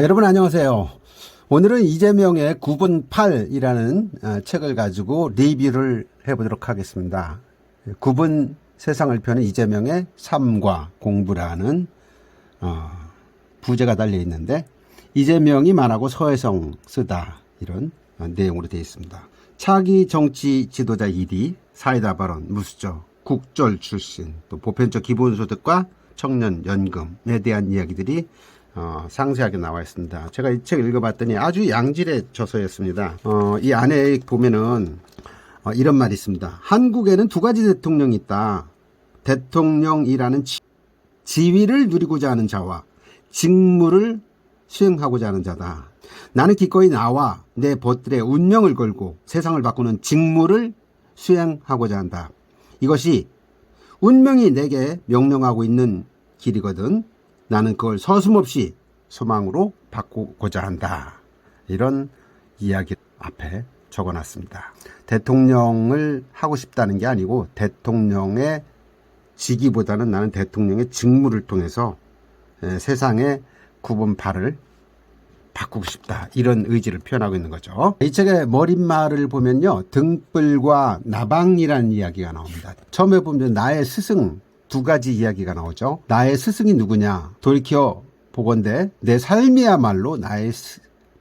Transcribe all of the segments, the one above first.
여러분 안녕하세요. 오늘은 이재명의 9분 8이라는 책을 가지고 리뷰를 해보도록 하겠습니다. 9분 세상을 펴는 이재명의 삶과 공부라는 부제가 달려 있는데, 이재명이 말하고 서혜성 쓰다, 이런 내용으로 되어 있습니다. 차기 정치 지도자 1위, 사이다 발언, 무수저, 국절 출신, 또 보편적 기본소득과 청년연금에 대한 이야기들이 상세하게 나와 있습니다. 제가 이 책 읽어봤더니 아주 양질의 저서였습니다. 이 안에 보면은 이런 말이 있습니다. 한국에는 두 가지 대통령이 있다. 대통령이라는 지위를 누리고자 하는 자와 직무를 수행하고자 하는 자다. 나는 기꺼이 나와 내 벗들의 운명을 걸고 세상을 바꾸는 직무를 수행하고자 한다. 이것이 운명이 내게 명령하고 있는 길이거든. 나는 그걸 서슴없이 소망으로 바꾸고자 한다. 이런 이야기 앞에 적어놨습니다. 대통령을 하고 싶다는 게 아니고 대통령의 직위보다는 나는 대통령의 직무를 통해서 세상의 9분 8을 바꾸고 싶다. 이런 의지를 표현하고 있는 거죠. 이 책의 머릿말을 보면요, 등불과 나방이라는 이야기가 나옵니다. 처음에 보면 나의 스승, 두 가지 이야기가 나오죠. 나의 스승이 누구냐? 돌이켜 보건대 내 삶이야말로 나의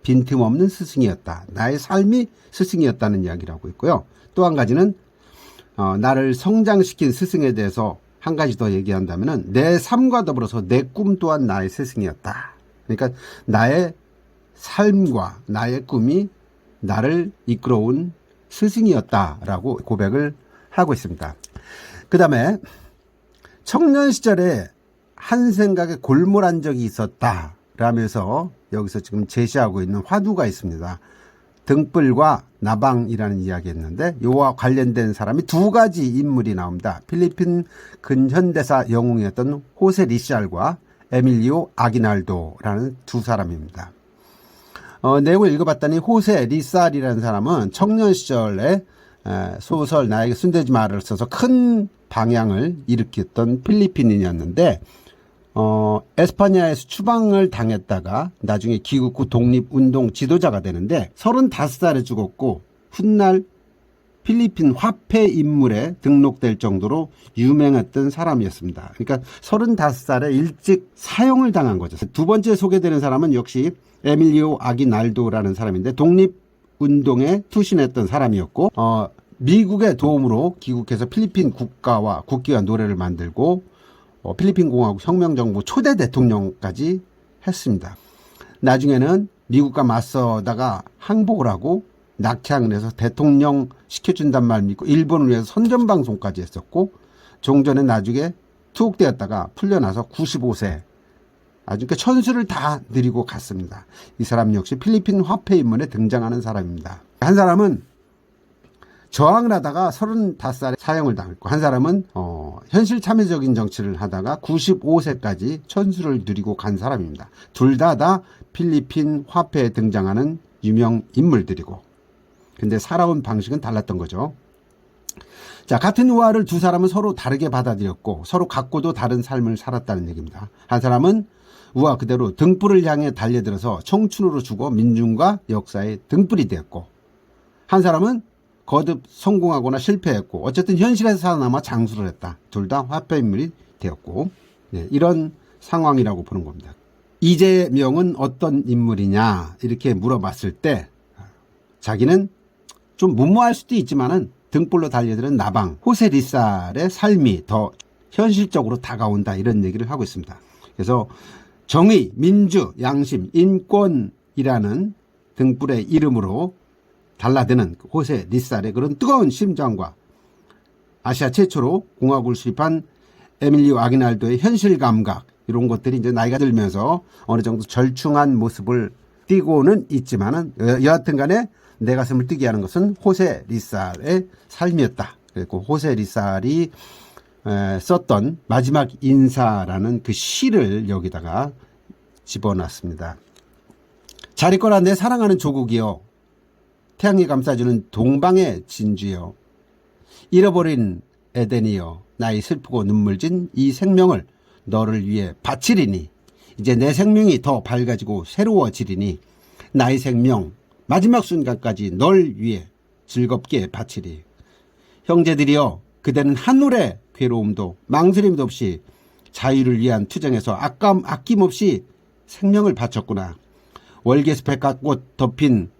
빈틈없는 스승이었다. 나의 삶이 스승이었다는 이야기를 하고 있고요. 또 한 가지는 나를 성장시킨 스승에 대해서 한 가지 더 얘기한다면 내 삶과 더불어서 내 꿈 또한 나의 스승이었다. 그러니까 나의 삶과 나의 꿈이 나를 이끌어온 스승이었다라고 고백을 하고 있습니다. 그 다음에 청년 시절에 한 생각에 골몰한 적이 있었다 라면서 여기서 지금 제시하고 있는 화두가 있습니다. 등불과 나방이라는 이야기였는데, 이와 관련된 사람이 두 가지 인물이 나옵니다. 필리핀 근현대사 영웅이었던 호세 리샬과 에밀리오 아기날도라는 두 사람입니다. 내용을 읽어봤더니 호세 리샬이라는 사람은 청년 시절에 소설 나에게 손대지 마를 써서 큰 방향을 일으켰던 필리핀인이었는데, 에스파냐에서 추방을 당했다가 나중에 귀국 후 독립운동 지도자가 되는데 35살에 죽었고 훗날 필리핀 화폐 인물에 등록될 정도로 유명했던 사람이었습니다. 그러니까 35살에 일찍 사형을 당한 거죠. 두 번째 소개되는 사람은 역시 에밀리오 아기날도라는 사람인데 독립운동에 투신했던 사람이었고, 미국의 도움으로 귀국해서 필리핀 국가와 국기와 노래를 만들고 필리핀 공화국 혁명정부 초대 대통령까지 했습니다. 나중에는 미국과 맞서다가 항복을 하고 낙향을 해서 대통령 시켜준단 말 믿고 일본을 위해서 선전방송까지 했었고, 종전에 나중에 투옥되었다가 풀려나서 95세 아주 천수를 다 누리고 갔습니다. 이 사람 역시 필리핀 화폐 인물에 등장하는 사람입니다. 한 사람은 저항을 하다가 35살에 사형을 당했고, 한 사람은 현실 참여적인 정치를 하다가 95세까지 천수를 누리고 간 사람입니다. 둘 다 필리핀 화폐에 등장하는 유명 인물들이고, 근데 살아온 방식은 달랐던 거죠. 자, 같은 우화를 두 사람은 서로 다르게 받아들였고 서로 갖고도 다른 삶을 살았다는 얘기입니다. 한 사람은 우화 그대로 등불을 향해 달려들어서 청춘으로 죽어 민중과 역사의 등불이 되었고, 한 사람은 거듭 성공하거나 실패했고 어쨌든 현실에서 살아남아 장수를 했다. 둘 다 화폐 인물이 되었고, 이런 상황이라고 보는 겁니다. 이재명은 어떤 인물이냐 이렇게 물어봤을 때 자기는 좀 무모할 수도 있지만은 등불로 달려드는 나방 호세 리살의 삶이 더 현실적으로 다가온다, 이런 얘기를 하고 있습니다. 그래서 정의, 민주, 양심, 인권이라는 등불의 이름으로 달라드는 호세 리살의 그런 뜨거운 심장과 아시아 최초로 공화국을 수립한 에밀리오 아기날도의 현실 감각, 이런 것들이 이제 나이가 들면서 어느 정도 절충한 모습을 띠고는 있지만은 여하튼 간에 내 가슴을 뛰게 하는 것은 호세 리살의 삶이었다. 그리고 호세 리살이 썼던 마지막 인사라는 그 시를 여기다가 집어넣습니다. 잘 있거라 내 사랑하는 조국이여, 태양이 감싸주는 동방의 진주여, 잃어버린 에덴이여, 나의 슬프고 눈물진 이 생명을 너를 위해 바치리니 이제 내 생명이 더 밝아지고 새로워지리니 나의 생명 마지막 순간까지 널 위해 즐겁게 바치리. 형제들이여, 그대는 한올의 괴로움도 망설임도 없이 자유를 위한 투쟁에서 아낌없이 생명을 바쳤구나. 월계수 백합꽃 덮인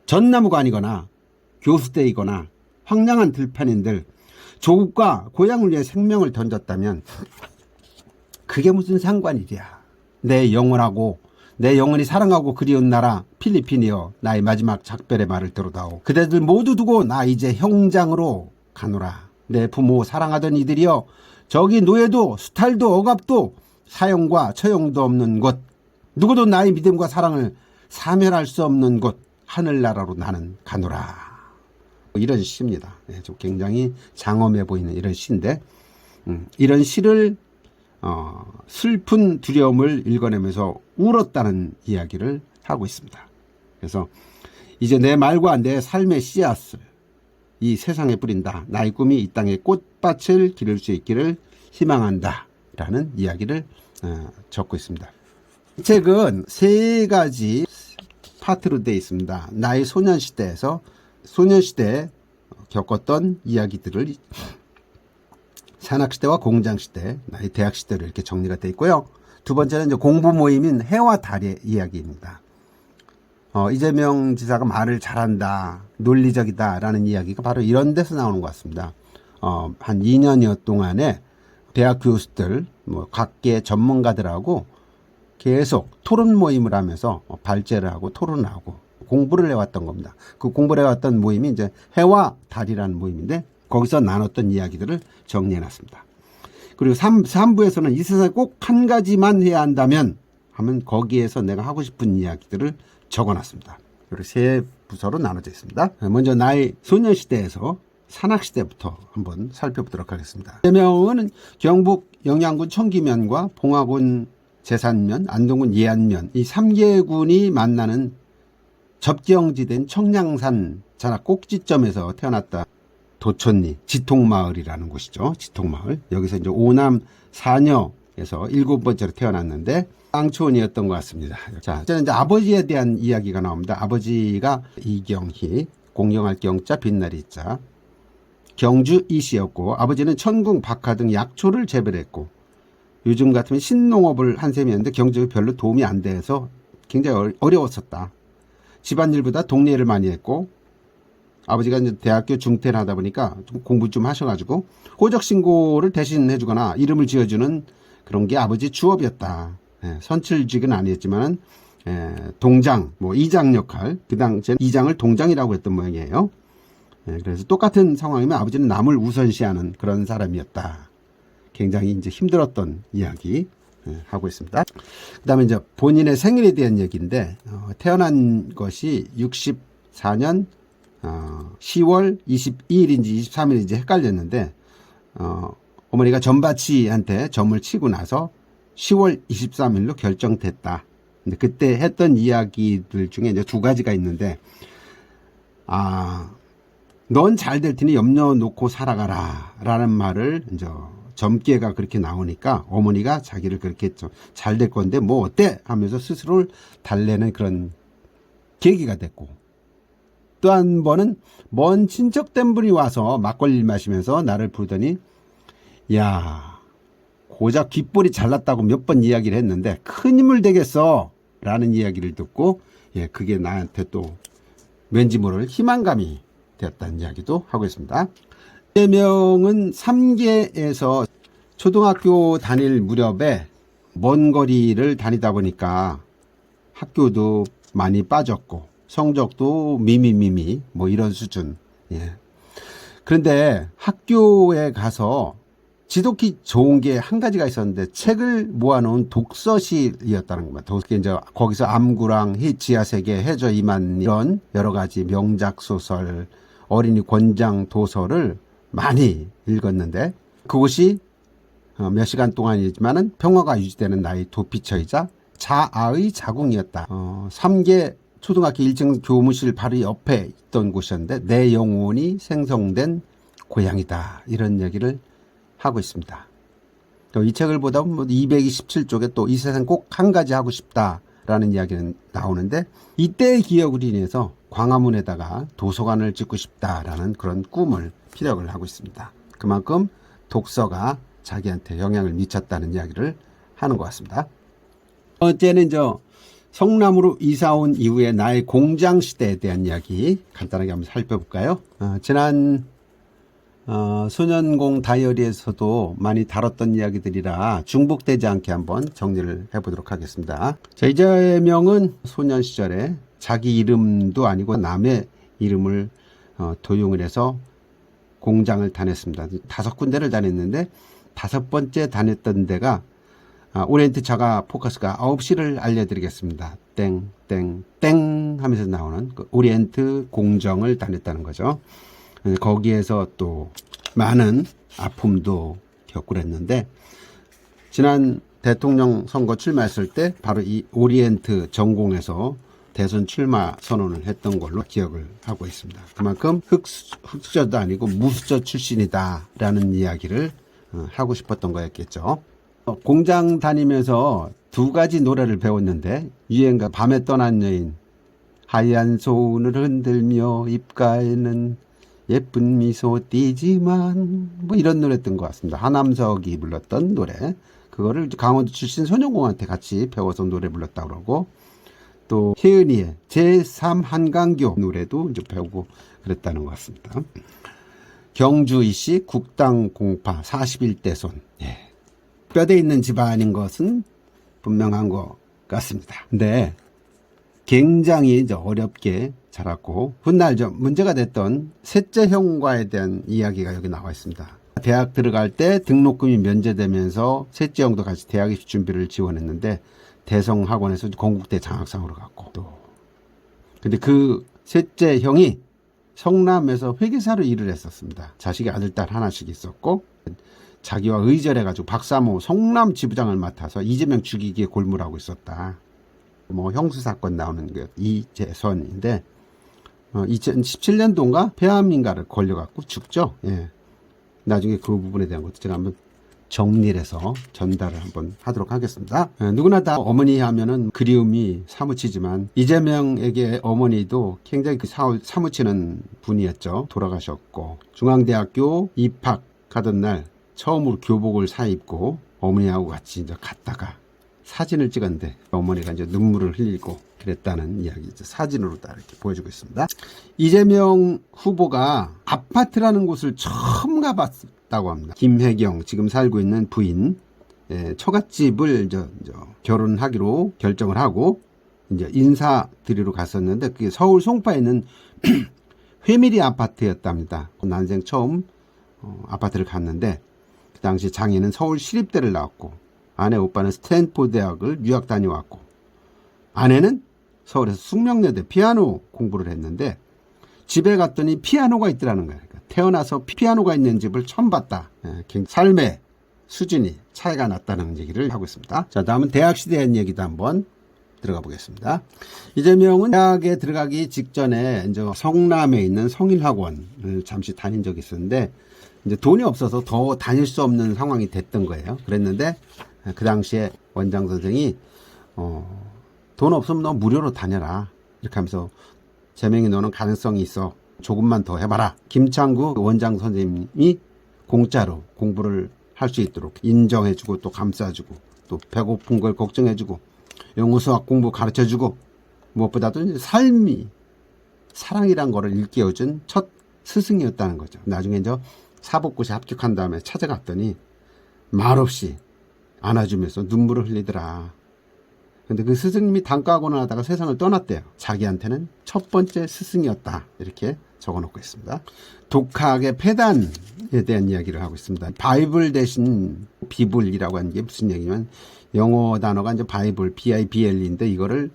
전나무가 아니거나 교수대이거나 황량한 들판인들 조국과 고향을 위해 생명을 던졌다면 그게 무슨 상관이랴. 내 영원하고 내 영원히 사랑하고 그리운 나라 필리핀이여, 나의 마지막 작별의 말을 들어다오. 그대들 모두 두고 나 이제 형장으로 가노라. 내 부모 사랑하던 이들이여, 저기 노예도 수탈도 억압도 사형과 처형도 없는 곳, 누구도 나의 믿음과 사랑을 사멸할 수 없는 곳 하늘나라로 나는 가노라. 이런 시입니다. 좀 굉장히 장엄해 보이는 이런 시인데, 이런 시를 슬픈 두려움을 읽어내면서 울었다는 이야기를 하고 있습니다. 그래서 이제 내 말과 내 삶의 씨앗을 이 세상에 뿌린다. 나의 꿈이 이 땅에 꽃밭을 기를 수 있기를 희망한다. 라는 이야기를 적고 있습니다. 이 책은 세 가지 파트로 되어 있습니다. 나의 소년시대에서 소년시대에 겪었던 이야기들을 산악시대와 공장시대, 나의 대학시대로 이렇게 정리가 되어 있고요. 두 번째는 이제 공부 모임인 해와 달의 이야기입니다. 이재명 지사가 말을 잘한다, 논리적이다 라는 이야기가 바로 이런 데서 나오는 것 같습니다. 한 2년여 동안에 대학 교수들, 각계 전문가들하고 계속 토론 모임을 하면서 발제를 하고 토론을 하고 공부를 해왔던 겁니다. 그 공부를 해왔던 모임이 이제 해와 달이라는 모임인데 거기서 나눴던 이야기들을 정리해놨습니다. 그리고 3부에서는 이 세상에 꼭 한 가지만 해야 한다면 하면 거기에서 내가 하고 싶은 이야기들을 적어놨습니다. 그리고 세 부서로 나눠져 있습니다. 먼저 나의 소년시대에서 산악시대부터 한번 살펴보도록 하겠습니다. 이재명은 경북 영양군 청기면과 봉화군 제산면, 안동군 예안면 이 3개군이 만나는 접경지대인 청량산 자락 꼭지점에서 태어났다. 도촌리 지통마을이라는 곳이죠. 지통마을. 여기서 이제 오남 4녀에서 7번째로 태어났는데 깡촌이었던 것 같습니다. 자, 저는 이제 아버지에 대한 이야기가 나옵니다. 아버지가 이경희, 공경할 경자, 빛나리 자, 경주 이씨였고, 아버지는 천궁, 박하 등 약초를 재배했고, 요즘 같으면 신농업을 한 셈이었는데 경제가 별로 도움이 안 돼서 굉장히 어려웠었다. 집안일보다 동네 일을 많이 했고, 아버지가 이제 대학교 중퇴를 하다 보니까 좀 공부 좀 하셔가지고 호적 신고를 대신 해주거나 이름을 지어주는 그런 게 아버지 주업이었다. 선출직은 아니었지만 동장, 이장 역할, 그 당시엔 이장을 동장이라고 했던 모양이에요. 그래서 똑같은 상황이면 아버지는 남을 우선시하는 그런 사람이었다. 굉장히 이제 힘들었던 이야기 하고 있습니다. 그 다음에 이제 본인의 생일에 대한 얘기인데, 태어난 것이 64년 10월 22일인지 23일인지 헷갈렸는데, 어머니가 전바치한테 점을 치고 나서 10월 23일로 결정됐다. 근데 그때 했던 이야기들 중에 이제 두 가지가 있는데, 넌 잘 될 테니 염려 놓고 살아가라 라는 말을 이제 점괘가 그렇게 나오니까 어머니가 자기를 그렇게 했죠. 잘 될 건데 뭐 어때? 하면서 스스로를 달래는 그런 계기가 됐고, 또 한 번은 먼 친척된 분이 와서 막걸리를 마시면서 나를 부르더니, 야, 고작 귓볼이 잘났다고 몇 번 이야기를 했는데 큰 인물 되겠어 라는 이야기를 듣고, 그게 나한테 또 왠지 모를 희망감이 되었다는 이야기도 하고 있습니다. 이재명은 3계에서 초등학교 다닐 무렵에 먼 거리를 다니다 보니까 학교도 많이 빠졌고 성적도 미미미미 이런 수준. 그런데 학교에 가서 지독히 좋은 게 한 가지가 있었는데 책을 모아놓은 독서실이었다는 겁니다. 이제 거기서 암구랑 지하세계, 해저 이만 이런 여러 가지 명작 소설, 어린이 권장 도서를 많이 읽었는데, 그곳이 몇 시간 동안이지만은 평화가 유지되는 나의 도피처이자 자아의 자궁이었다. 3계 초등학교 1층 교무실 바로 옆에 있던 곳이었는데 내 영혼이 생성된 고향이다. 이런 얘기를 하고 있습니다. 또 이 책을 보다 보면 227쪽에 또 이 세상 꼭 한 가지 하고 싶다라는 이야기는 나오는데, 이때의 기억을 인해서 광화문에다가 도서관을 짓고 싶다라는 그런 꿈을 피력을 하고 있습니다. 그만큼 독서가 자기한테 영향을 미쳤다는 이야기를 하는 것 같습니다. 번째는 성남으로 이사 온 이후에 나의 공장 시대에 대한 이야기 간단하게 한번 살펴볼까요? 지난 소년공 다이어리에서도 많이 다뤘던 이야기들이라 중복되지 않게 한번 정리를 해보도록 하겠습니다. 자, 이재명은 소년 시절에 자기 이름도 아니고 남의 이름을 도용을 해서 공장을 다녔습니다. 5군데를 다녔는데 5번째 다녔던 데가 오리엔트 자가 포커스가 9시를 알려드리겠습니다. 땡 하면서 나오는 그 오리엔트 공정을 다녔다는 거죠. 거기에서 또 많은 아픔도 겪고 그랬는데, 지난 대통령 선거 출마했을 때 바로 이 오리엔트 전공에서 대선 출마 선언을 했던 걸로 기억을 하고 있습니다. 그만큼 흑수저도 아니고 무수저 출신이다 라는 이야기를 하고 싶었던 거였겠죠. 공장 다니면서 2가지 노래를 배웠는데, 유행가 밤에 떠난 여인, 하얀 손을 흔들며 입가에는 예쁜 미소 띄지만, 뭐 이런 노래였던 것 같습니다. 하남석이 불렀던 노래, 그거를 강원도 출신 소년공한테 같이 배워서 노래 불렀다고 그러고, 또 혜은이의 제3 한강교 노래도 이제 배우고 그랬다는 것 같습니다. 경주이씨 국당 공파 41대 손. 예. 뼈대 있는 집안인 것은 분명한 것 같습니다. 근데 굉장히 어렵게 자랐고, 훗날 문제가 됐던 셋째 형과에 대한 이야기가 여기 나와 있습니다. 대학 들어갈 때 등록금이 면제되면서 셋째 형도 같이 대학 입시 준비를 지원했는데, 대성학원에서 건국대 장학상으로 갔고, 또 근데 그 셋째 형이 성남에서 회계사로 일을 했었습니다. 자식이 아들 딸 하나씩 있었고, 자기와 의절해가지고 박사모 성남 지부장을 맡아서 이재명 죽이기에 골몰하고 있었다. 뭐 형수사건 나오는 게 이재선인데, 2017년도인가 폐암인가를 걸려갖고 죽죠. 예. 나중에 그 부분에 대한 것도 제가 한번 정리를 해서 전달을 한번 하도록 하겠습니다. 누구나 다 어머니 하면은 그리움이 사무치지만, 이재명에게 어머니도 굉장히 사무치는 분이었죠. 돌아가셨고, 중앙대학교 입학하던 날 처음으로 교복을 사입고 어머니하고 같이 이제 갔다가 사진을 찍었는데, 어머니가 이제 눈물을 흘리고 그랬다는 이야기 사진으로 다 이렇게 보여주고 있습니다. 이재명 후보가 아파트라는 곳을 처음 가봤다고 합니다. 김혜경 지금 살고 있는 부인, 처갓집을 결혼하기로 결정을 하고 이제 인사드리러 갔었는데, 그게 서울 송파에 있는 회밀이 아파트였답니다. 난생 처음 아파트를 갔는데, 그 당시 장인은 서울 시립대를 나왔고, 아내 오빠는 스탠포드 대학을 유학 다녀왔고, 아내는 서울에서 숙명여대 피아노 공부를 했는데, 집에 갔더니 피아노가 있더라는 거예요. 그러니까 태어나서 피아노가 있는 집을 처음 봤다. 삶의 수준이 차이가 났다는 얘기를 하고 있습니다. 자, 다음은 대학 시대에 대한 얘기도 한번 들어가 보겠습니다. 이재명은 대학에 들어가기 직전에 이제 성남에 있는 성일학원을 잠시 다닌 적이 있었는데, 이제 돈이 없어서 더 다닐 수 없는 상황이 됐던 거예요. 그랬는데 그 당시에 원장 선생이 돈 없으면 너 무료로 다녀라 이렇게 하면서, 재명이 너는 가능성이 있어, 조금만 더 해봐라. 김창구 원장 선생님이 공짜로 공부를 할 수 있도록 인정해주고, 또 감싸주고, 또 배고픈 걸 걱정해주고, 영어 수학 공부 가르쳐주고, 무엇보다도 삶이 사랑이란 거를 일깨워준 첫 스승이었다는 거죠. 나중에 이제 사법고시 합격한 다음에 찾아갔더니 말없이 안아주면서 눈물을 흘리더라. 근데 그 스승님이 단과학원을 하다가 세상을 떠났대요. 자기한테는 첫 번째 스승이었다. 이렇게 적어놓고 있습니다. 독학의 폐단에 대한 이야기를 하고 있습니다. 바이블 대신 비블이라고 하는 게 무슨 얘기냐면, 영어 단어가 이제 바이블, BIBL인데 이걸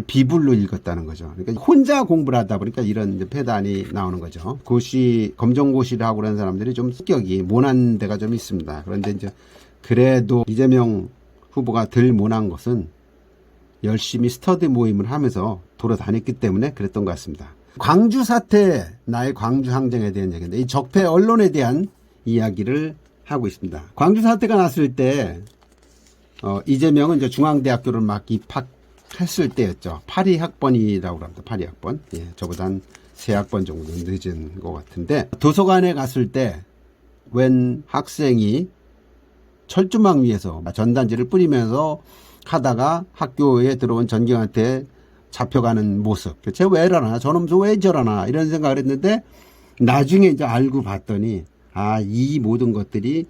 비블로 읽었다는 거죠. 그러니까 혼자 공부를 하다 보니까 이런 이제 폐단이 나오는 거죠. 검정고시를 하고 그런 사람들이 좀 성격이 모난 데가 좀 있습니다. 그런데 이제 그래도 이재명 후보가 덜 모난 것은 열심히 스터디 모임을 하면서 돌아다녔기 때문에 그랬던 것 같습니다. 광주 사태, 나의 광주 항쟁에 대한 얘기인데, 이 적폐 언론에 대한 이야기를 하고 있습니다. 광주 사태가 났을 때 이재명은 이제 중앙대학교를 막 입학했을 때였죠. 82학번이라고 합니다. 82학번. 예, 저보다 한 3학번 정도 늦은 것 같은데, 도서관에 갔을 때 웬 학생이 철조망 위에서 전단지를 뿌리면서 하다가 학교에 들어온 전경한테 잡혀가는 모습. 쟤 왜 이러나? 저놈 왜 저러나? 이런 생각을 했는데, 나중에 이제 알고 봤더니, 이 모든 것들이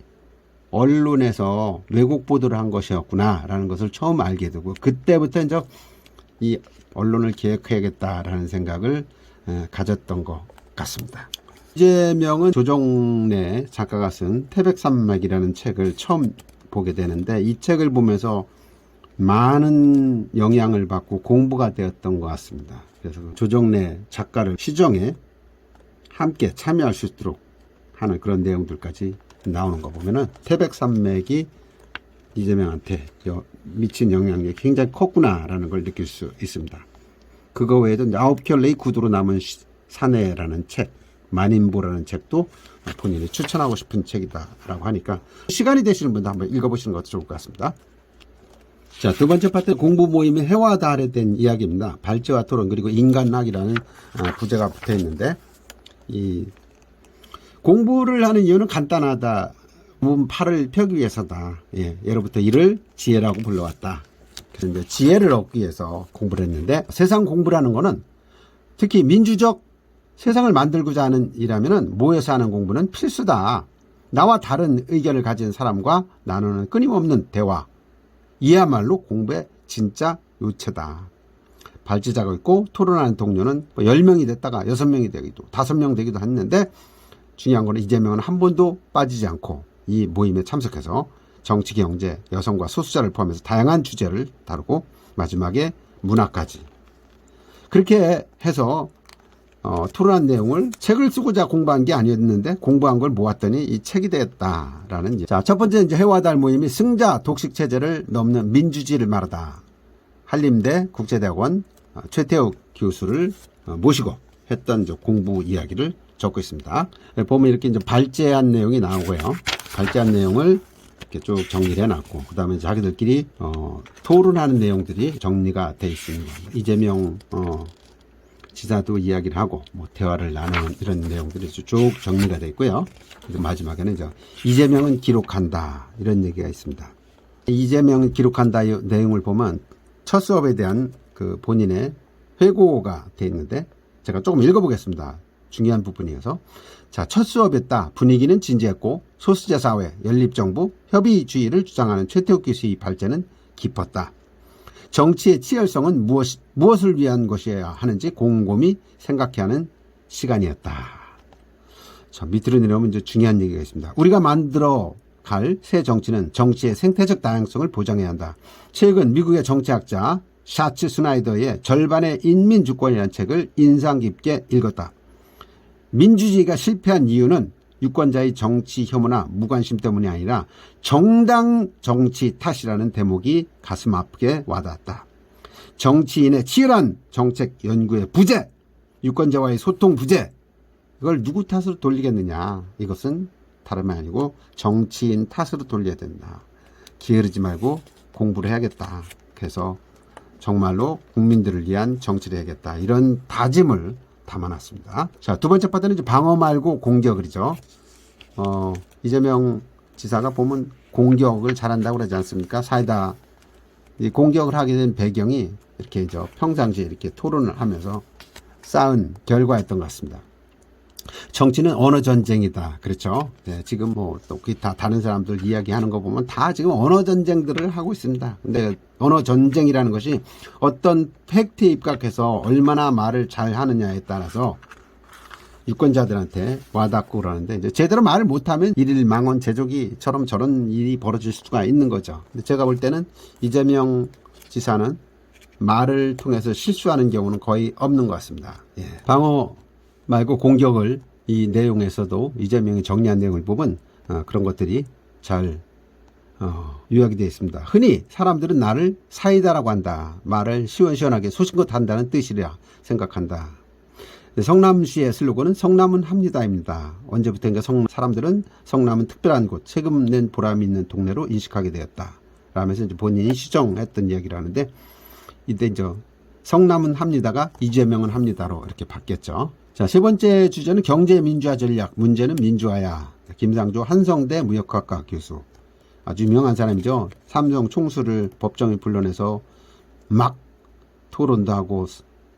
언론에서 왜곡 보도를 한 것이었구나라는 것을 처음 알게 되고, 그때부터 이제 이 언론을 개혁해야겠다라는 생각을 가졌던 것 같습니다. 이재명은 조정래 작가가 쓴 태백산맥이라는 책을 처음 보게 되는데, 이 책을 보면서 많은 영향을 받고 공부가 되었던 것 같습니다. 그래서 조정래 작가를 시정에 함께 참여할 수 있도록 하는 그런 내용들까지 나오는 거 보면은 태백산맥이 이재명한테 미친 영향력이 굉장히 컸구나라는 걸 느낄 수 있습니다. 그거 외에도 9켤레의 구두로 남은 사내라는 책, 만인보라는 책도 본인이 추천하고 싶은 책이다라고 하니까 시간이 되시는 분도 한번 읽어보시는 것도 좋을 것 같습니다. 자, 두 번째 파트 공부 모임의 해와 달에 대한 이야기입니다. 발제와 토론 그리고 인간학이라는 부제가 붙어 있는데, 이 공부를 하는 이유는 간단하다. 몸 팔을 펴기 위해서다. 예, 예로부터 이를 지혜라고 불러왔다. 그래서 이제 지혜를 얻기 위해서 공부를 했는데, 세상 공부라는 거는 특히 민주적 세상을 만들고자 하는 일하면은 모여서 하는 공부는 필수다. 나와 다른 의견을 가진 사람과 나누는 끊임없는 대화. 이야말로 공부의 진짜 요체다. 발제자가 있고 토론하는 동료는 10명이 됐다가 6명이 되기도 5명 되기도 했는데, 중요한 거는 이재명은 한 번도 빠지지 않고 이 모임에 참석해서 정치, 경제, 여성과 소수자를 포함해서 다양한 주제를 다루고 마지막에 문화까지. 그렇게 해서 토론한 내용을 책을 쓰고자 공부한 게 아니었는데 공부한 걸 모았더니 이 책이 되었다라는. 자, 첫 번째 이제 해와 달 모임이 승자 독식 체제를 넘는 민주주의를 말하다. 한림대 국제대학원 최태욱 교수를 모시고 했던 공부 이야기를 적고 있습니다. 보면 이렇게 이제 발제한 내용이 나오고요. 발제한 내용을 이렇게 쭉 정리를 해놨고, 그 다음에 자기들끼리 토론하는 내용들이 정리가 돼 있습니다. 이재명 지사도 이야기를 하고 대화를 나누는 이런 내용들이 쭉 정리가 되어 있고요. 그리고 마지막에는 이재명은 기록한다 이런 얘기가 있습니다. 이재명은 기록한다 이 내용을 보면 첫 수업에 대한 그 본인의 회고가 되어 있는데, 제가 조금 읽어보겠습니다. 중요한 부분이어서. 자, 첫 수업이었다. 분위기는 진지했고 소수자 사회, 연립정부, 협의주의를 주장하는 최태욱 교수의 발제는 깊었다. 정치의 치열성은 무엇을 위한 것이어야 하는지 곰곰이 생각해야 하는 시간이었다. 자, 밑으로 내려오면 이제 중요한 얘기가 있습니다. 우리가 만들어 갈 새 정치는 정치의 생태적 다양성을 보장해야 한다. 최근 미국의 정치학자 샤츠 스나이더의 절반의 인민주권이라는 책을 인상 깊게 읽었다. 민주주의가 실패한 이유는 유권자의 정치 혐오나 무관심 때문이 아니라 정당 정치 탓이라는 대목이 가슴 아프게 와닿았다. 정치인의 치열한 정책 연구의 부재, 유권자와의 소통 부재, 이걸 누구 탓으로 돌리겠느냐. 이것은 다름이 아니고 정치인 탓으로 돌려야 된다. 게으르지 말고 공부를 해야겠다. 그래서 정말로 국민들을 위한 정치를 해야겠다. 이런 다짐을 담아놨습니다. 자, 두 번째 파트는 이제 방어 말고 공격이죠. 이재명 지사가 보면 공격을 잘한다고 그러지 않습니까? 사이다. 이 공격을 하게 된 배경이 이렇게 평상시에 이렇게 토론을 하면서 쌓은 결과였던 것 같습니다. 정치는 언어 전쟁이다. 그렇죠? 네, 지금 또 다 다른 사람들 이야기하는 거 보면 다 지금 언어 전쟁들을 하고 있습니다. 근데 언어 전쟁이라는 것이 어떤 팩트에 입각해서 얼마나 말을 잘 하느냐에 따라서 유권자들한테 와닿고 그러는데, 이제 제대로 말을 못하면 일일망원 제조기처럼 저런 일이 벌어질 수가 있는 거죠. 근데 제가 볼 때는 이재명 지사는 말을 통해서 실수하는 경우는 거의 없는 것 같습니다. 예. 방어 말고 공격을 이 내용에서도 이재명이 정리한 내용을 보면 그런 것들이 잘 요약이 되어 있습니다. 흔히 사람들은 나를 사이다라고 한다. 말을 시원시원하게 소신껏 한다는 뜻이라 생각한다. 성남시의 슬로건은 성남은 합니다입니다. 언제부터인가 사람들은 성남은 특별한 곳, 세금 낸 보람이 있는 동네로 인식하게 되었다 라면서 이제 본인이 시정했던 이야기를 하는데, 이때 이제 성남은 합니다가 이재명은 합니다로 이렇게 바뀌었죠. 자, 세 번째 주제는 경제민주화 전략, 문제는 민주화야. 김상조 한성대 무역학과 교수, 아주 유명한 사람이죠. 삼성 총수를 법정에 불러내서 막 토론도 하고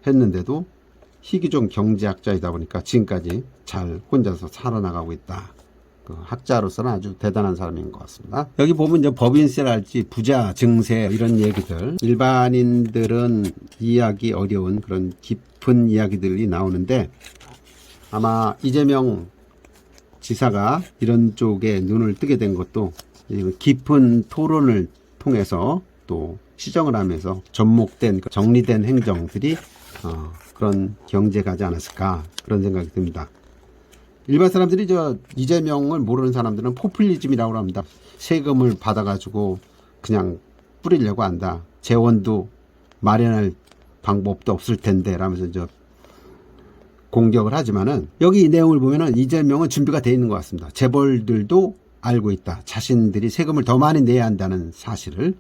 했는데도 희귀종 경제학자이다 보니까 지금까지 잘 혼자서 살아나가고 있다. 그 학자로서는 아주 대단한 사람인 것 같습니다. 여기 보면 이제 법인세랄지 부자 증세 이런 얘기들, 일반인들은 이해하기 어려운 그런 깊은 이야기들이 나오는데, 아마 이재명 지사가 이런 쪽에 눈을 뜨게 된 것도 깊은 토론을 통해서 또 시정을 하면서 접목된 정리된 행정들이 그런 경제가 하지 않았을까, 그런 생각이 듭니다. 일반 사람들이 이재명을 모르는 사람들은 포퓰리즘이라고 합니다. 세금을 받아가지고 그냥 뿌리려고 한다. 재원도 마련할 방법도 없을 텐데 라면서 공격을 하지만은, 여기 이 내용을 보면은 이재명은 준비가 되어 있는 것 같습니다. 재벌들도 알고 있다. 자신들이 세금을 더 많이 내야 한다는 사실을.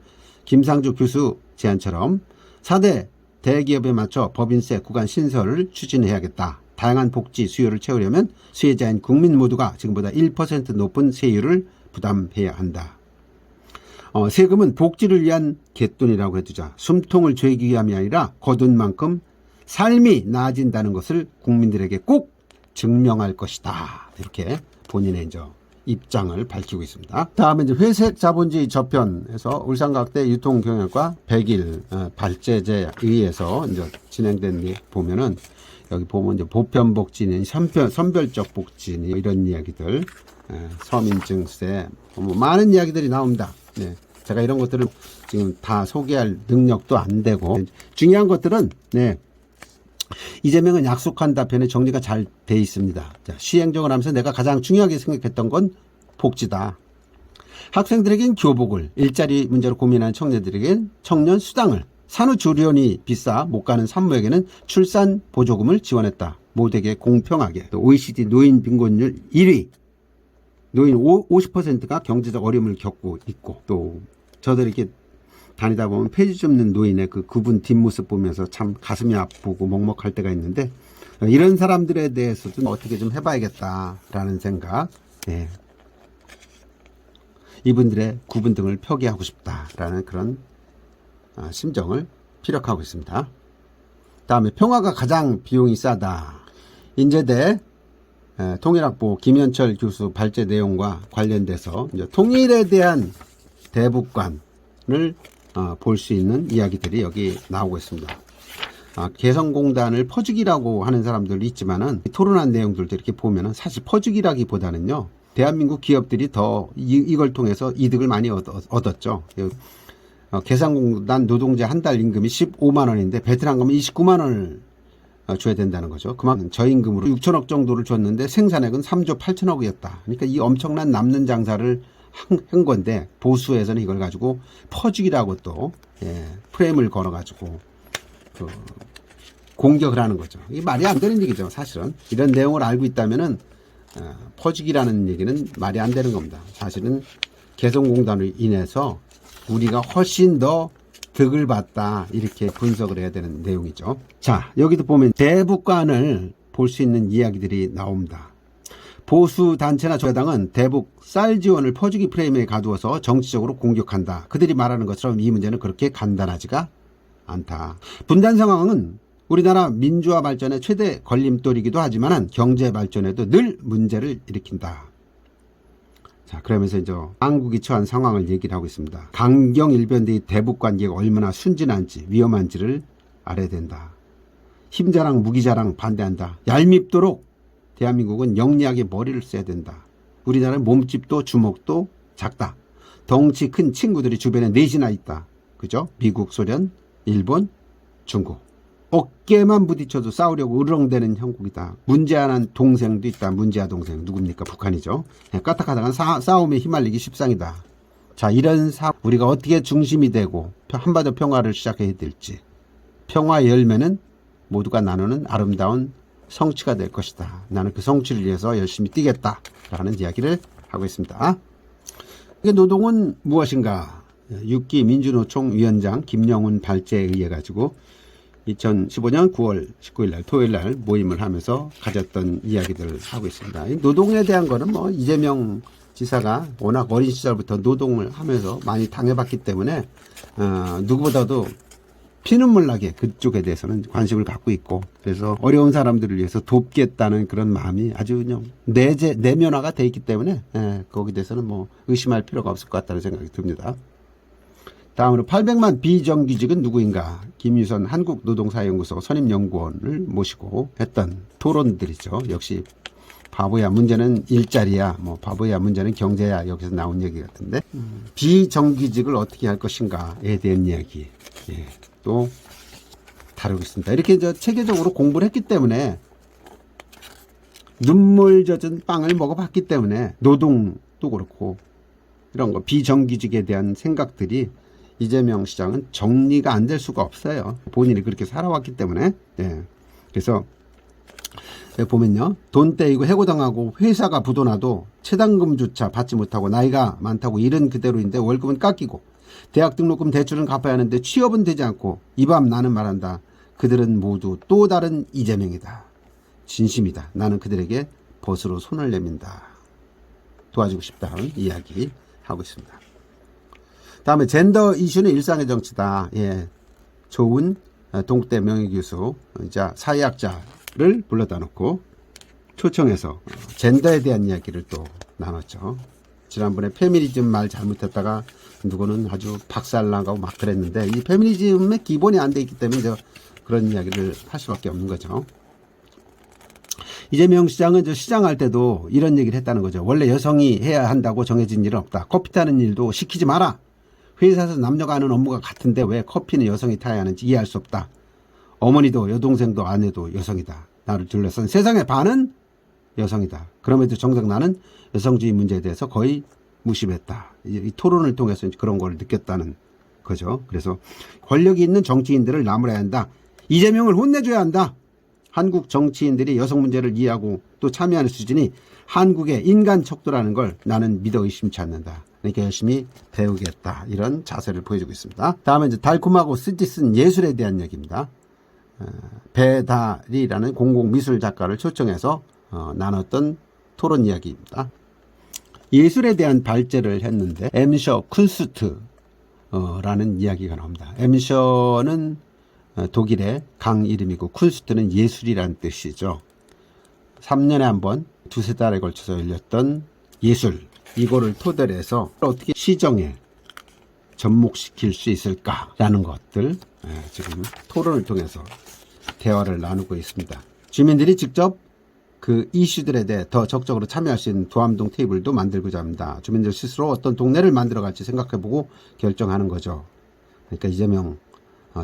김상조 교수 제안처럼 4대 대기업에 맞춰 법인세 구간 신설을 추진해야겠다. 다양한 복지 수요를 채우려면 수혜자인 국민 모두가 지금보다 1% 높은 세율을 부담해야 한다. 세금은 복지를 위한 갯돈이라고 해두자. 숨통을 죄기 위함이 아니라 거둔 만큼 삶이 나아진다는 것을 국민들에게 꼭 증명할 것이다. 이렇게 본인의 입장을 밝히고 있습니다. 다음에 회색 자본주의 저편에서 울산각대 유통경영과 100일 발제제에 의해서 진행된 게 보면은, 여기 보면 보편복지니 선별적 복지니 이런 이야기들, 서민증세, 많은 이야기들이 나옵니다. 네. 제가 이런 것들을 지금 다 소개할 능력도 안 되고, 중요한 것들은 이재명은 약속한 답변에 정리가 잘 돼 있습니다. 자, 시행정을 하면서 내가 가장 중요하게 생각했던 건 복지다. 학생들에겐 교복을, 일자리 문제로 고민하는 청년들에겐 청년 수당을, 산후조리원이 비싸 못 가는 산모에게는 출산 보조금을 지원했다. 모두에게 공평하게. 또 OECD 노인 빈곤율 1위. 노인 50%가 경제적 어려움을 겪고 있고, 또 저들 이렇게 다니다 보면 폐지 줍는 노인의 그분 뒷모습 보면서 참 가슴이 아프고 먹먹할 때가 있는데, 이런 사람들에 대해서 좀 어떻게 좀 해봐야겠다라는 생각, 이분들의 구분 등을 표기하고 싶다라는 그런 심정을 피력하고 있습니다. 다음에 평화가 가장 비용이 싸다. 인제대 통일학부 김현철 교수 발제 내용과 관련돼서 통일에 대한 대북관을 볼 수 있는 이야기들이 여기 나오고 있습니다. 개성공단을 퍼주기라고 하는 사람들도 있지만은, 토론한 내용들도 이렇게 보면은 사실 퍼주기라기보다는요, 대한민국 기업들이 더 이걸 통해서 이득을 많이 얻었죠. 개성공단 노동자 한 달 임금이 15만 원인데 베트남 가면 29만 원을 줘야 된다는 거죠. 그만큼 저임금으로 6천억 정도를 줬는데 생산액은 3조 8천억이었다. 그러니까 이 엄청난 남는 장사를 한 건데, 보수에서는 이걸 가지고 퍼주기라고 또 프레임을 걸어가지고 공격을 하는 거죠. 이게 말이 안 되는 얘기죠. 사실은 이런 내용을 알고 있다면은 퍼주기라는 얘기는 말이 안 되는 겁니다. 사실은 개성공단으로 인해서 우리가 훨씬 더 득을 봤다, 이렇게 분석을 해야 되는 내용이죠. 자, 여기도 보면 대북관을 볼 수 있는 이야기들이 나옵니다. 보수 단체나 저야당은 대북 쌀 지원을 퍼주기 프레임에 가두어서 정치적으로 공격한다. 그들이 말하는 것처럼 이 문제는 그렇게 간단하지가 않다. 분단 상황은 우리나라 민주화 발전의 최대 걸림돌이기도 하지만 경제 발전에도 늘 문제를 일으킨다. 자, 그러면서 한국이 처한 상황을 얘기를 하고 있습니다. 강경일변대의 대북 관계가 얼마나 순진한지 위험한지를 알아야 된다. 힘자랑 무기자랑 반대한다. 얄밉도록 대한민국은 영리하게 머리를 써야 된다. 우리나라는 몸집도 주먹도 작다. 덩치 큰 친구들이 주변에 넷이나 있다. 그죠? 미국, 소련, 일본, 중국. 어깨만 부딪혀도 싸우려고 으르렁대는 형국이다. 문제아는 동생도 있다. 문제아 동생. 누굽니까? 북한이죠. 까딱하다가 싸움에 휘말리기 십상이다. 자, 이런 우리가 어떻게 중심이 되고 한반도 평화를 시작해야 될지. 평화의 열매는 모두가 나누는 아름다운 성취가 될 것이다. 나는 그 성취를 위해서 열심히 뛰겠다. 라는 이야기를 하고 있습니다. 노동은 무엇인가? 6기 민주노총 위원장 김영훈 발제에 의해 가지고 2015년 9월 19일 날 토요일 날 모임을 하면서 가졌던 이야기들을 하고 있습니다. 이 노동에 대한 거는 뭐 이재명 지사가 워낙 어린 시절부터 노동을 하면서 많이 당해봤기 때문에 누구보다도 피눈물 나게 그쪽에 대해서는 관심을 갖고 있고, 그래서 어려운 사람들을 위해서 돕겠다는 그런 마음이 아주 그냥 내면화가 돼 있기 때문에 거기에 대해서는 뭐 의심할 필요가 없을 것 같다는 생각이 듭니다. 다음으로 800만 비정규직은 누구인가? 김유선 한국노동사회연구소 선임연구원을 모시고 했던 토론들이죠. 역시 바보야 문제는 일자리야, 뭐 바보야 문제는 경제야, 여기서 나온 얘기 같은데 비정규직을 어떻게 할 것인가에 대한 이야기 또 다루고 있습니다. 이렇게 체계적으로 공부를 했기 때문에 눈물 젖은 빵을 먹어봤기 때문에 노동도 그렇고 이런 거 비정규직에 대한 생각들이 이재명 시장은 정리가 안 될 수가 없어요. 본인이 그렇게 살아왔기 때문에. 그래서 보면요, 돈 떼이고 해고당하고 회사가 부도나도 체당금조차 받지 못하고 나이가 많다고 일은 그대로인데 월급은 깎이고 대학 등록금 대출은 갚아야 하는데 취업은 되지 않고 이 밤 나는 말한다. 그들은 모두 또 다른 이재명이다. 진심이다. 나는 그들에게 벗으로 손을 내민다. 도와주고 싶다는 이야기 하고 있습니다. 다음에 젠더 이슈는 일상의 정치다. 좋은 동국대 명예교수, 사회학자를 불러다 놓고 초청해서 젠더에 대한 이야기를 또 나눴죠. 지난번에 페미니즘 말 잘못했다가 누구는 아주 박살나가고 막 그랬는데 이 페미니즘의 기본이 안 돼 있기 때문에 그런 이야기를 할 수밖에 없는 거죠. 이재명 시장은 시장할 때도 이런 얘기를 했다는 거죠. 원래 여성이 해야 한다고 정해진 일은 없다. 커피 타는 일도 시키지 마라. 회사에서 남녀가 하는 업무가 같은데 왜 커피는 여성이 타야 하는지 이해할 수 없다. 어머니도 여동생도 아내도 여성이다. 나를 둘러싼 세상의 반은 여성이다. 그럼에도 정작 나는 여성주의 문제에 대해서 거의 무심했다. 이 토론을 통해서 그런 걸 느꼈다는 거죠. 그래서 권력이 있는 정치인들을 나무라야 한다. 이재명을 혼내줘야 한다. 한국 정치인들이 여성 문제를 이해하고 또 참여하는 수준이 한국의 인간 척도라는 걸 나는 믿어 의심치 않는다. 그러니까 열심히 배우겠다. 이런 자세를 보여주고 있습니다. 다음에 달콤하고 쓰디쓴 예술에 대한 얘기입니다. 배달이라는 공공미술 작가를 초청해서 나눴던 토론 이야기입니다. 예술에 대한 발제를 했는데 엠셔 쿤스트라는 이야기가 나옵니다. 엠셔는 독일의 강 이름이고 쿤스트는 예술이라는 뜻이죠. 3년에 한 번 두세 달에 걸쳐서 열렸던 예술, 이거를 토대로 해서 어떻게 시정에 접목시킬 수 있을까라는 것들 지금 토론을 통해서 대화를 나누고 있습니다. 주민들이 직접 그 이슈들에 대해 더 적극적으로 참여할 수 있는 두암동 테이블도 만들고자 합니다. 주민들 스스로 어떤 동네를 만들어갈지 생각해보고 결정하는 거죠. 그러니까 이재명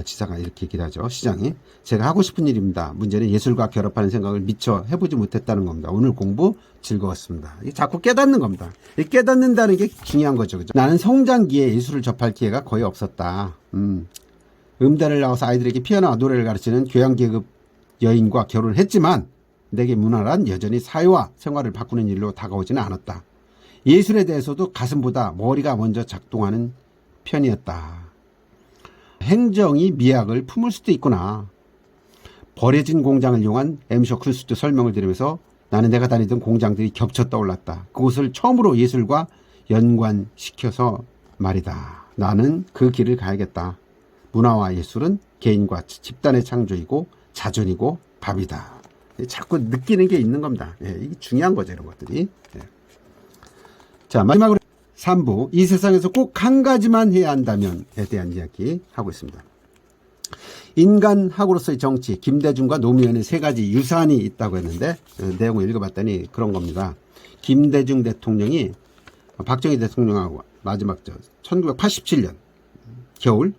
지사가 이렇게 얘기를 하죠. 시장이 제가 하고 싶은 일입니다. 문제는 예술과 결합하는 생각을 미처 해보지 못했다는 겁니다. 오늘 공부 즐거웠습니다. 이게 자꾸 깨닫는 겁니다. 깨닫는다는 게 중요한 거죠. 그죠? 나는 성장기에 예술을 접할 기회가 거의 없었다. 음대를 나와서 아이들에게 피아노와 노래를 가르치는 교양계급 여인과 결혼을 했지만 내게 문화란 여전히 사회와 생활을 바꾸는 일로 다가오지는 않았다. 예술에 대해서도 가슴보다 머리가 먼저 작동하는 편이었다. 행정이 미학을 품을 수도 있구나. 버려진 공장을 이용한 엠셔 쿤스트 설명을 들으면서 나는 내가 다니던 공장들이 겹쳐 떠올랐다. 그곳을 처음으로 예술과 연관시켜서 말이다. 나는 그 길을 가야겠다. 문화와 예술은 개인과 집단의 창조이고 자존이고 밥이다. 자꾸 느끼는 게 있는 겁니다. 이게 중요한 거죠, 이런 것들이. 자, 마지막으로 3부, 이 세상에서 꼭 한 가지만 해야 한다면에 대한 이야기 하고 있습니다. 인간학으로서의 정치, 김대중과 노무현의 세 가지 유산이 있다고 했는데 내용을 읽어봤더니 그런 겁니다. 김대중 대통령이 박정희 대통령하고 마지막 1987년 겨울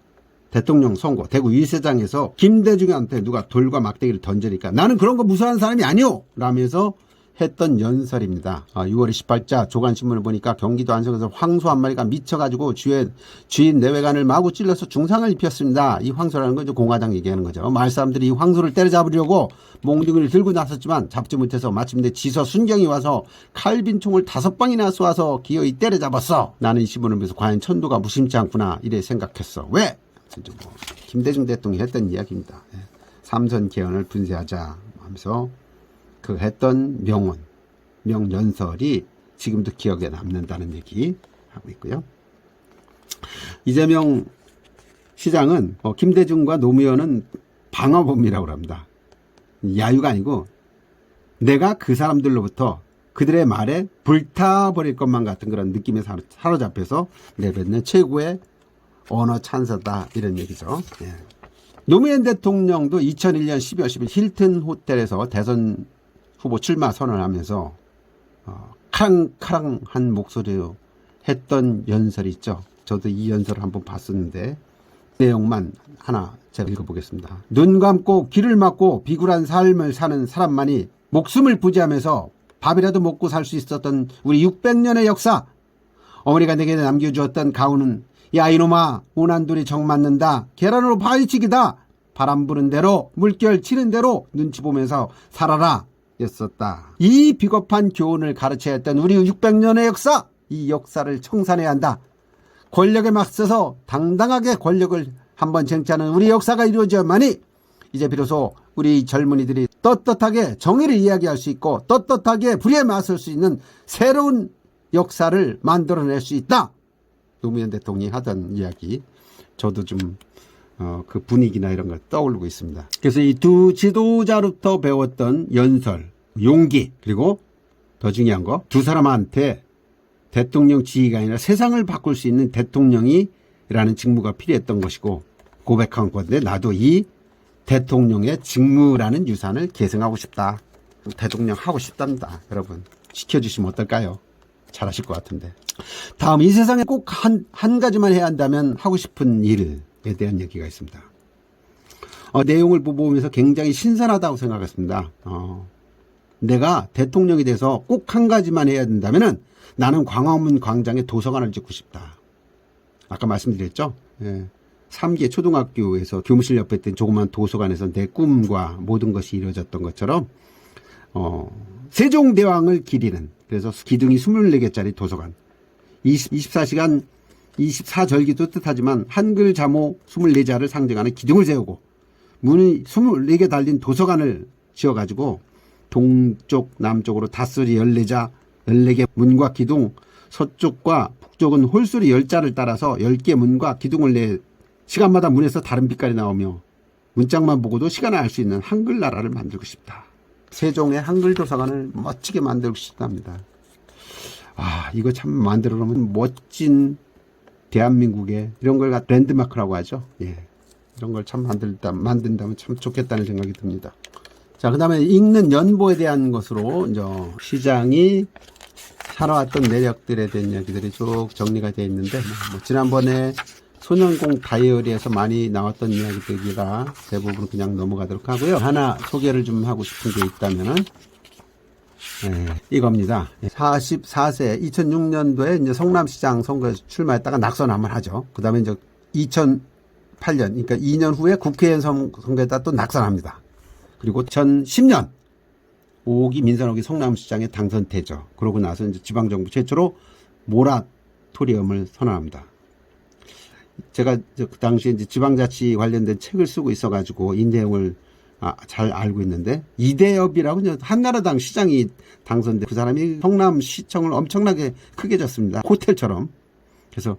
대통령 선거 대구 유세장에서 김대중한테 누가 돌과 막대기를 던지니까 나는 그런 거 무서워하는 사람이 아니오! 라면서 했던 연설입니다. 6월 28자 조간신문을 보니까 경기도 안성에서 황소 한 마리가 미쳐가지고 주인 내외관을 마구 찔러서 중상을 입혔습니다. 이 황소라는 건 공화당 얘기하는 거죠. 마을 사람들이 이 황소를 때려잡으려고 몽둥이를 들고 나섰지만 잡지 못해서 마침내 지서 순경이 와서 칼빈총을 5방이나 쏘아서 기어이 때려잡았어. 나는 이 신문을 보면서 과연 천도가 무심치 않구나 이래 생각했어. 왜? 김대중 대통령이 했던 이야기입니다. 삼선 개헌을 분쇄하자 하면서 그 했던 명연설이 지금도 기억에 남는다는 얘기 하고 있고요. 이재명 시장은 김대중과 노무현은 방화범이라고 합니다. 야유가 아니고 내가 그 사람들로부터 그들의 말에 불타버릴 것만 같은 그런 느낌에 사로잡혀서 내뱉는 최고의 언어 찬사다 이런 얘기죠. 예. 노무현 대통령도 2001년 12월 10일 힐튼 호텔에서 대선 후보 출마 선언을 하면서 카랑카랑한 목소리로 했던 연설이 있죠. 저도 이 연설을 한번 봤었는데 내용만 하나 제가 읽어보겠습니다. 눈 감고 귀를 막고 비굴한 삶을 사는 사람만이 목숨을 부지하면서 밥이라도 먹고 살 수 있었던 우리 600년의 역사, 어머니가 내게 남겨주었던 가훈은 야 이놈아 오난돌이 정 맞는다, 계란으로 바위치기다, 바람 부는 대로 물결 치는 대로 눈치 보면서 살아라 였었다. 이 비겁한 교훈을 가르쳐야 했던 우리 600년의 역사, 이 역사를 청산해야 한다. 권력에 맞서서 당당하게 권력을 한번 쟁취하는 우리 역사가 이루어져야만이 이제 비로소 우리 젊은이들이 떳떳하게 정의를 이야기할 수 있고 떳떳하게 불의에 맞설 수 있는 새로운 역사를 만들어낼 수 있다. 노무현 대통령이 하던 이야기, 저도 좀 그 분위기나 이런 걸 떠올리고 있습니다. 그래서 이 두 지도자로부터 배웠던 연설, 용기, 그리고 더 중요한 거, 두 사람한테 대통령 지위가 아니라 세상을 바꿀 수 있는 대통령이라는 직무가 필요했던 것이고 고백한 건데, 나도 이 대통령의 직무라는 유산을 계승하고 싶다. 대통령 하고 싶답니다. 여러분 시켜주시면 어떨까요? 잘하실 것 같은데. 다음, 이 세상에 꼭 한 가지만 해야 한다면 하고 싶은 일에 대한 얘기가 있습니다. 내용을 보면서 굉장히 신선하다고 생각했습니다. 내가 대통령이 돼서 꼭 한 가지만 해야 된다면은 나는 광화문 광장에 도서관을 짓고 싶다. 아까 말씀드렸죠? 예. 3기 초등학교에서 교무실 옆에 있던 조그만 도서관에서 내 꿈과 모든 것이 이루어졌던 것처럼 세종대왕을 기리는, 그래서 기둥이 24개짜리 도서관, 24시간 24절기도 뜻하지만 한글 자모 24자를 상징하는 기둥을 세우고 문이 24개 달린 도서관을 지어가지고 동쪽 남쪽으로 닷소리 14자 14개 문과 기둥, 서쪽과 북쪽은 홀소리 10자를 따라서 10개 문과 기둥을 내 시간마다 문에서 다른 빛깔이 나오며 문짝만 보고도 시간을 알 수 있는 한글나라를 만들고 싶다. 세종의 한글 도서관을 멋지게 만들고 싶답니다. 이거 참 만들어 놓으면 멋진 대한민국의 이런 걸 랜드마크라고 하죠. 예. 이런 걸 참 만든다면 참 좋겠다는 생각이 듭니다. 자, 그 다음에 읽는 연보에 대한 것으로 이제 시장이 살아왔던 내력들에 대한 이야기들이 쭉 정리가 되어 있는데, 지난번에 소년공 다이어리에서 많이 나왔던 이야기들이라 대부분 그냥 넘어가도록 하고요. 하나 소개를 좀 하고 싶은 게 있다면은, 이겁니다. 44세 2006년도에 이제 성남시장 선거에서 출마했다가 낙선 한번 하죠. 그 다음에 이제 2008년, 그러니까 2년 후에 국회의원 선거에다 또 낙선합니다. 그리고 2010년 5기 민선옥이 성남시장에 당선되죠. 그러고 나서 이제 지방정부 최초로 모라토리엄을 선언합니다. 제가 그 당시에 이제 지방자치 관련된 책을 쓰고 있어가지고 이 내용을 잘 알고 있는데, 이대엽이라고 한나라당 시장이 당선돼 그 사람이 성남시청을 엄청나게 크게 졌습니다. 호텔처럼. 그래서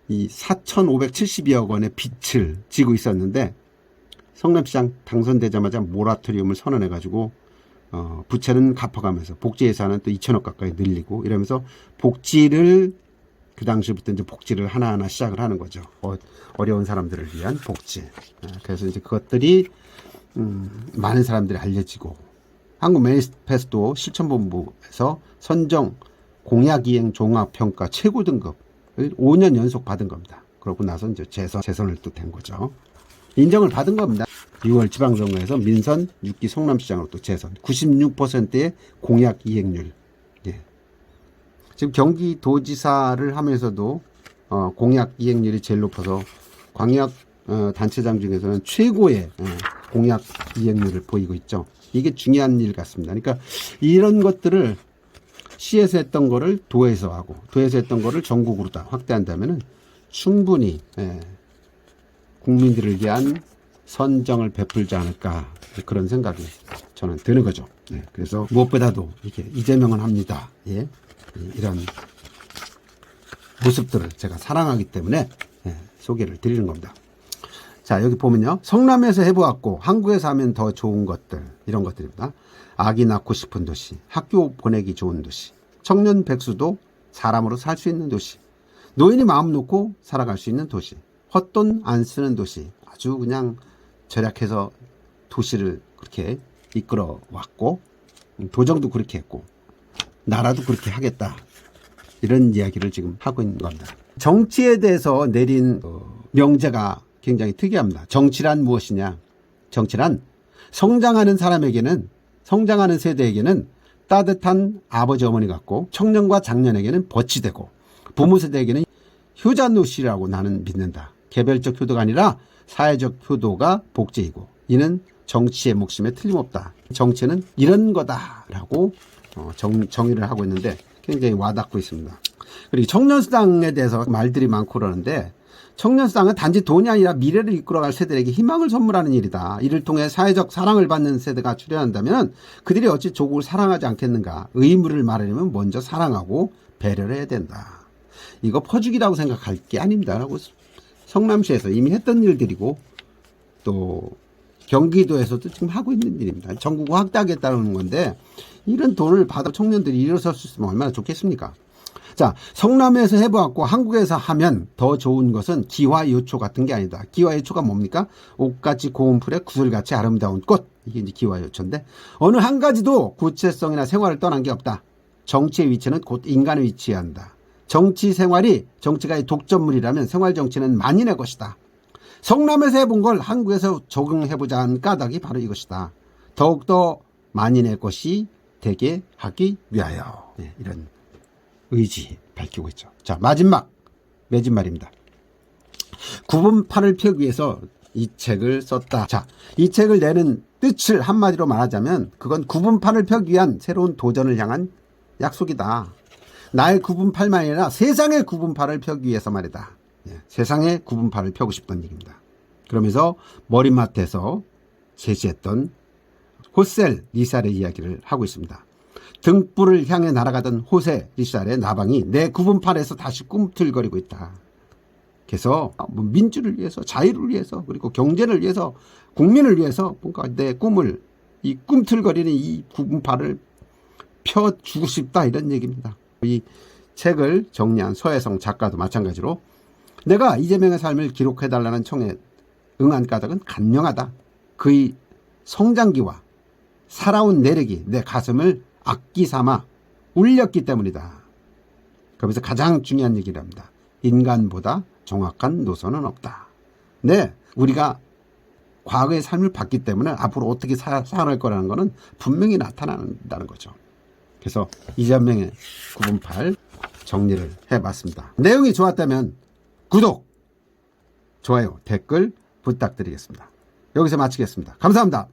이 4,572억 원의 빚을 지고 있었는데 성남시장 당선되자마자 모라토리움을 선언해가지고 부채는 갚아가면서 복지 예산은 또 2천억 가까이 늘리고 이러면서 복지를, 그 당시부터 이제 복지를 하나하나 시작을 하는 거죠. 어려운 사람들을 위한 복지. 그래서 이제 그것들이 많은 사람들이 알려지고, 한국 매니페스토 실천본부에서 선정 공약이행 종합평가 최고 등급을 5년 연속 받은 겁니다. 그러고 나서 이제 재선을 또 된 거죠. 인정을 받은 겁니다. 6월 지방선거에서 민선 6기 성남시장으로 또 재선 96%의 공약 이행률. 예. 지금 경기도지사를 하면서도 공약 이행률이 제일 높아서 광역 단체장 중에서는 최고의 공약 이행률을 보이고 있죠. 이게 중요한 일 같습니다. 그러니까 이런 것들을 시에서 했던 거를 도에서 하고 도에서 했던 거를 전국으로 다 확대한다면은 충분히 국민들을 위한 선정을 베풀지 않을까 그런 생각이 저는 드는 거죠. 그래서 무엇보다도 이렇게 이재명은 합니다. 예? 이런 모습들을 제가 사랑하기 때문에 소개를 드리는 겁니다. 자, 여기 보면요. 성남에서 해보았고 한국에서 하면 더 좋은 것들, 이런 것들입니다. 아기 낳고 싶은 도시, 학교 보내기 좋은 도시, 청년 백수도 사람으로 살 수 있는 도시, 노인이 마음 놓고 살아갈 수 있는 도시, 헛돈 안 쓰는 도시, 아주 그냥 절약해서 도시를 그렇게 이끌어 왔고, 도정도 그렇게 했고, 나라도 그렇게 하겠다. 이런 이야기를 지금 하고 있는 겁니다. 정치에 대해서 내린 명제가 굉장히 특이합니다. 정치란 무엇이냐? 정치란 성장하는 사람에게는, 성장하는 세대에게는 따뜻한 아버지 어머니 같고, 청년과 장년에게는 벗이 되고, 부모 세대에게는 효자노시라고 나는 믿는다. 개별적 효도가 아니라 사회적 효도가 복제이고, 이는 정치의 몫임에 틀림없다. 정치는 이런 거다라고 정의를 하고 있는데 굉장히 와닿고 있습니다. 그리고 청년수당에 대해서 말들이 많고 그러는데, 청년수당은 단지 돈이 아니라 미래를 이끌어갈 세대에게 희망을 선물하는 일이다. 이를 통해 사회적 사랑을 받는 세대가 출현한다면 그들이 어찌 조국을 사랑하지 않겠는가. 의무를 말하려면 먼저 사랑하고 배려를 해야 된다. 이거 퍼주기라고 생각할 게 아닙니다. 라고 성남시에서 이미 했던 일들이고 또 경기도에서도 지금 하고 있는 일입니다. 전국을 확대하겠다는 건데 이런 돈을 받아 청년들이 일어설 수 있으면 얼마나 좋겠습니까? 자, 성남에서 해보았고 한국에서 하면 더 좋은 것은 기와요초 같은 게 아니다. 기와요초가 뭡니까? 옷같이 고운 풀에 구슬같이 아름다운 꽃. 이게 이제 기와요초인데 어느 한 가지도 구체성이나 생활을 떠난 게 없다. 정치의 위치는 곧 인간에 위치한다. 정치 생활이 정치가의 독점물이라면 생활 정치는 만인의 것이다. 성남에서 해본 걸 한국에서 적용해보자 한 까닭이 바로 이것이다. 더욱더 만인의 것이 되게 하기 위하여. 네, 이런 의지 밝히고 있죠. 자, 마지막 매진말입니다. 구분판을 펴기 위해서 이 책을 썼다. 자, 이 책을 내는 뜻을 한마디로 말하자면 그건 구분판을 펴기 위한 새로운 도전을 향한 약속이다. 나의 구분팔만이 아니라 세상의 구분팔을 펴기 위해서 말이다. 예, 세상의 구분팔을 펴고 싶던 얘기입니다. 그러면서 머리맡에서 제시했던 호셀 리살의 이야기를 하고 있습니다. 등불을 향해 날아가던 호세 리살의 나방이 내 구분판에서 다시 꿈틀거리고 있다. 그래서 민주를 위해서, 자유를 위해서, 그리고 경제를 위해서, 국민을 위해서 뭔가 내 꿈을, 이 꿈틀거리는 이 구분판을 펴주고 싶다, 이런 얘기입니다. 이 책을 정리한 서혜성 작가도 마찬가지로 내가 이재명의 삶을 기록해달라는 청에 응한 까닭은 간명하다. 그의 성장기와 살아온 내력이 내 가슴을 악기 삼아 울렸기 때문이다. 그러면서 가장 중요한 얘기를 합니다. 인간보다 정확한 노선은 없다. 네, 우리가 과거의 삶을 봤기 때문에 앞으로 어떻게 살아갈 거라는 것은 분명히 나타난다는 거죠. 그래서 이재명의 9분팔 정리를 해봤습니다. 내용이 좋았다면 구독, 좋아요, 댓글 부탁드리겠습니다. 여기서 마치겠습니다. 감사합니다.